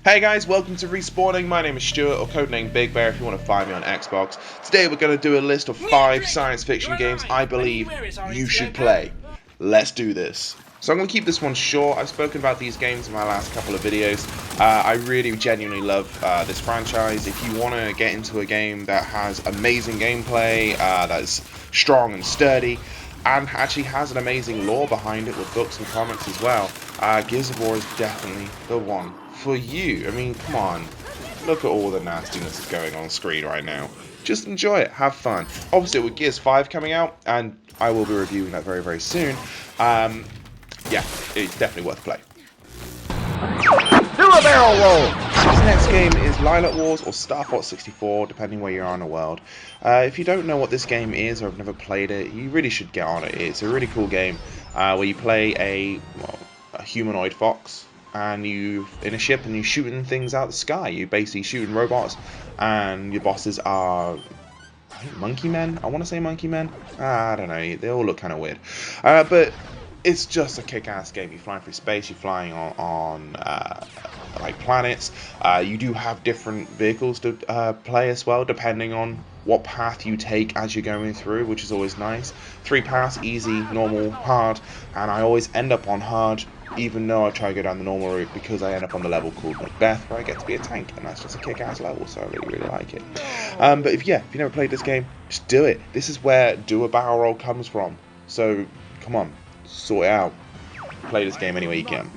Hey guys, welcome to Respawning. My name is Stuart, or codenamebigbear if you want to find me on Xbox. Today we're going to do a list of 5 science fiction games I believe you should play. Let's do this. So I'm going to keep this one short. I've spoken about these games in my last couple of videos. I really genuinely love this franchise. If you want to get into a game that has amazing gameplay, that's strong and sturdy, and actually has an amazing lore behind it with books and comics as well, Gears of War is definitely the one for you. I mean, come on. Look at all the nastiness that's going on screen right now. Just enjoy it. Have fun. Obviously, with Gears 5 coming out, and I will be reviewing that very, very soon, yeah, it's definitely worth a play. Do a barrel roll! This next game is Lilac Wars or Star Fox 64, depending where you are in the world. If you don't know what this game is or have never played it, you really should get on it. It's a really cool game where you play a humanoid fox, and you in a ship and you're shooting things out the sky. You're basically shooting robots, and your bosses are, I think, monkey men. I want to say monkey men. I don't know. They all look kind of weird, but it's just a kick-ass game. You're flying through space. You're flying on like planets. You do have different vehicles to play as well, depending on what path you take as you're going through, which is always nice. 3 paths: easy, normal, hard, and I always end up on hard, even though I try to go down the normal route, because I end up on the level called Macbeth, where I get to be a tank, and that's just a kick-ass level, so I really, really like it. But if you never played this game, just do it. This is where do a barrel roll comes from. So come on, sort it out. Play this game any way you can.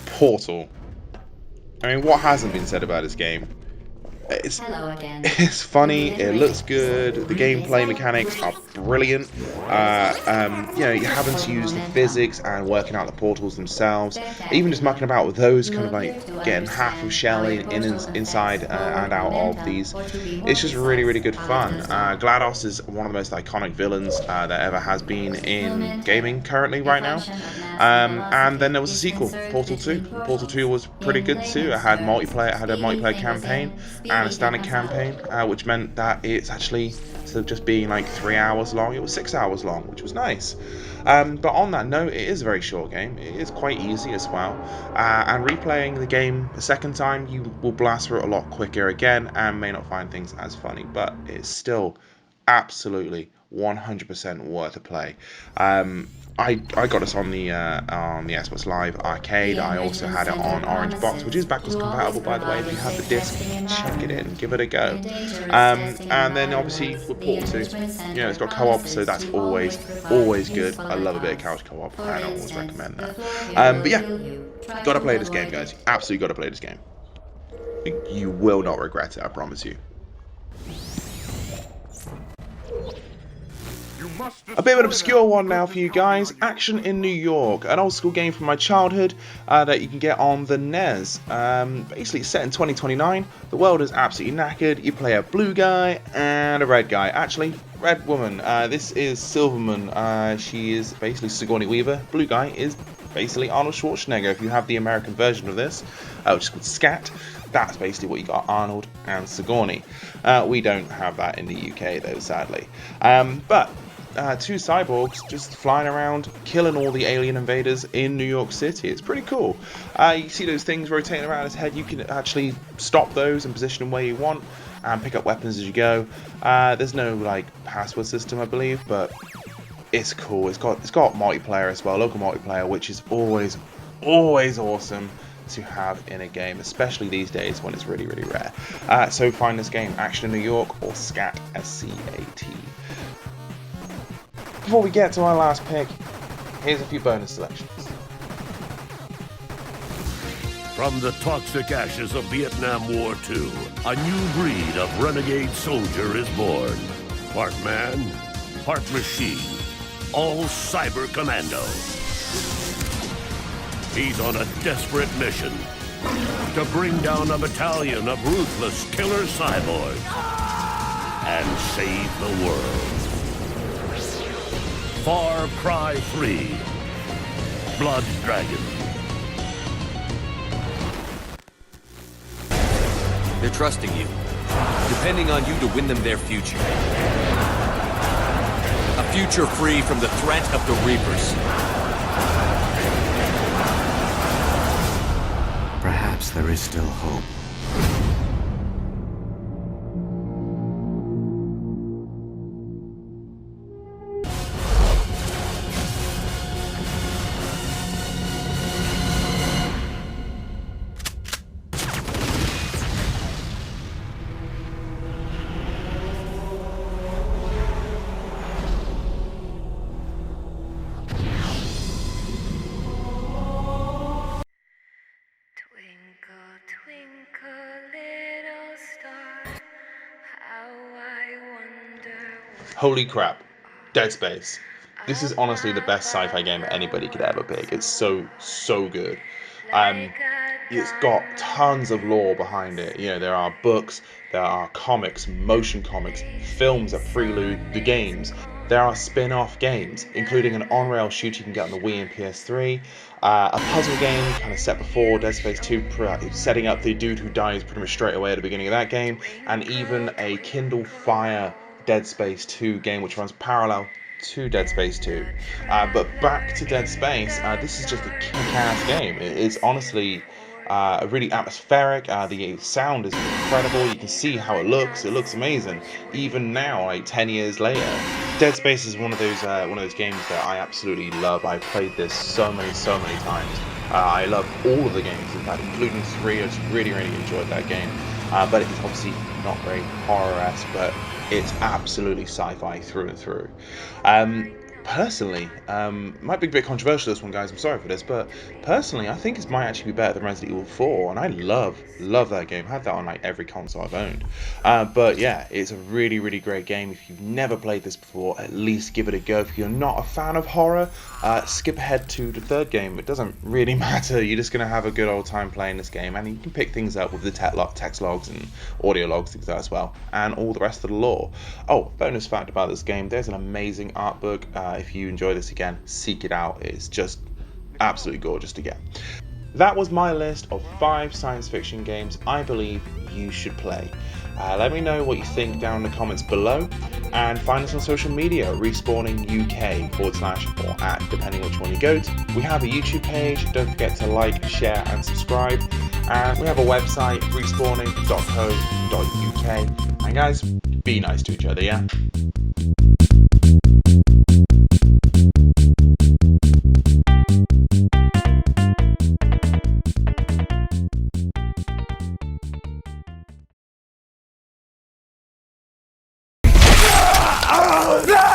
Portal. I mean, what hasn't been said about this game? It's funny, it looks good, the gameplay mechanics are brilliant. You know, you're having to use the physics and working out the portals themselves, even just mucking about with those, kind of like getting half of shell inside and out of these. It's just really, really good fun. GLaDOS is one of the most iconic villains that ever has been in gaming currently right now. And then there was a sequel, Portal 2. Portal 2 was pretty good too. It had multiplayer, it had a multiplayer campaign and a standard campaign, which meant that it's actually, instead of just being like 3 hours long, it was 6 hours long, which was nice. But on that note, it is a very short game. It is quite easy as well, and replaying the game a second time, you will blast through it a lot quicker again and may not find things as funny, but it's still absolutely 100% worth a play. I got this on the Xbox Live Arcade. I also had it on Orange Box, which is backwards compatible, by the way. If you have the disc, check it in, give it a go. And then obviously with Portal 2, you know, it's got co-op, so that's always good. I love a bit of couch co-op, and I always recommend that. But yeah, gotta play this game, guys. Absolutely gotta play this game. You will not regret it, I promise you. A bit of an obscure one now for you guys. Action in New York, an old school game from my childhood that you can get on the NES. Basically it's set in 2029. The world is absolutely knackered. You play a blue guy and a red guy. Actually, red woman. This is Silverman. She is basically Sigourney Weaver. Blue guy is basically Arnold Schwarzenegger. If you have the American version of this, which is called SCAT, that's basically what you got, Arnold and Sigourney. We don't have that in the UK though, sadly. But 2 cyborgs just flying around, killing all the alien invaders in New York City. It's pretty cool. You see those things rotating around his head. You can actually stop those and position them where you want, and pick up weapons as you go. There's no like password system, I believe, but it's cool. It's got multiplayer as well, local multiplayer, which is always awesome to have in a game, especially these days when it's really, really rare. So find this game, Action in New York, or SCAT, SCAT. Before we get to our last pick, here's a few bonus selections. From the toxic ashes of Vietnam War II, a new breed of renegade soldier is born. Part man, part machine, all cyber commando. He's on a desperate mission to bring down a battalion of ruthless killer cyborgs and save the world. Far Cry 3, Blood Dragon. They're trusting you, depending on you to win them their future. A future free from the threat of the Reapers. Perhaps there is still hope. Twinkle, twinkle, little star, how I wonder what Holy crap. Dead Space. This is honestly the best sci-fi game anybody could ever pick. It's so good. Um, it's got tons of lore behind it. You know, there are books, there are comics, motion comics, films that prelude the games. There are spin-off games, including an on-rail shooter you can get on the Wii and PS3, a puzzle game kind of set before Dead Space 2, setting up the dude who dies pretty much straight away at the beginning of that game, and even a Kindle Fire Dead Space 2 game which runs parallel to Dead Space 2. But back to Dead Space, this is just a kick-ass game. It's honestly really atmospheric. The sound is incredible. You can see how it looks. It looks amazing. Even now, like 10 years later, Dead Space is one of those games that I absolutely love. I've played this so many times. I love all of the games, in fact, including 3. I just really enjoyed that game. But it's obviously not very horror-esque, but it's absolutely sci-fi through and through. Personally, might be a bit controversial this one, guys, I'm sorry for this, but personally I think it might actually be better than Resident Evil 4, and I love that game. Had that on like every console I've owned. But yeah, it's a really great game. If you've never played this before, at least give it a go. If you're not a fan of horror, skip ahead to the third game. It doesn't really matter. You're just going to have a good old time playing this game, and you can pick things up with the text logs and audio logs, things like that as well, and all the rest of the lore. Oh, bonus fact about this game, there's an amazing art book. If you enjoy this again, seek it out. It's just absolutely gorgeous to get. That was my list of 5 science fiction games I believe you should play. Let me know what you think down in the comments below, and find us on social media, RespawningUK / or @ depending which one you go to. We have a YouTube page, don't forget to like, share and subscribe, and we have a website, respawning.co.uk. And guys, be nice to each other, yeah? Oh, no!